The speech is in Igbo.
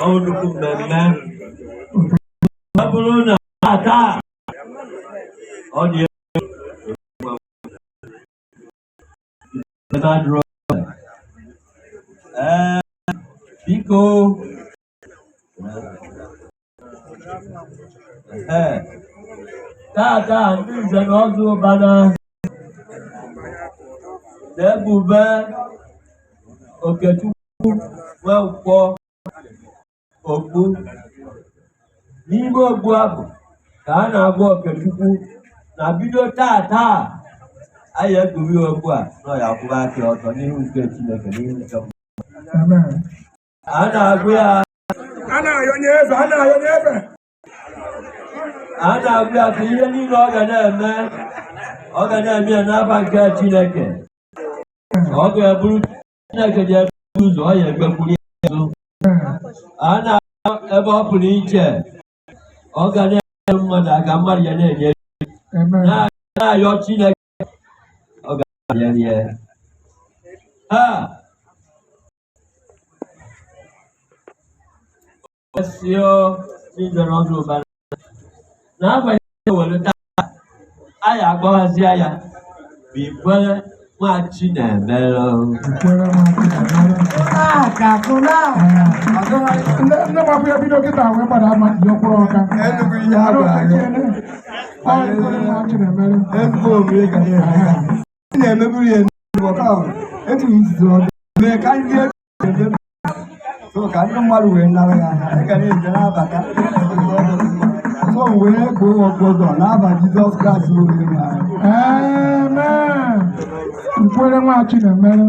ọnụkwụ mmemme ọ bụrụ na taa ọ dị biko taa ndị nze na ọzọ ụbana na-ebube Okechukwu Nwankwọ Ogbu n'ime ogbu abụ ka a na-agwa Okechukwu na bido taa anyị ekpuri ogbu a nọ ya kwụrụ aka ọtọ n'ihu nke Chineke n'ihu nke mmadụ. A na-agụ ya a na-ayọnye ebe a na-agụ ya ka ihe niile ọ ga na-eme ya n'aba nke Chineke. Ọ ga-eburu Chineke ji ebe ụzọ ọ ya ekpekwuru ya nso. A na-agụ ebe ọ pụrụ iche ọ ga na-enye mmadụ aka mmadụ ya na-enye na-ayọ Chineke ọ ga-enye n'agbanyeghị were taa anyị agbaghazie ya bụ ikwere nwa Chinemere ndị gbapụ ya bido kịta wee gbada ama ji ọkwụrụ ọka na-emeburu ya etu ka ndị mmadụ wee nara ya na-eje n'abata wee gboo ọkpọzọ n'aba Jizọs Kraịst oriri nkwere nwa Chinemere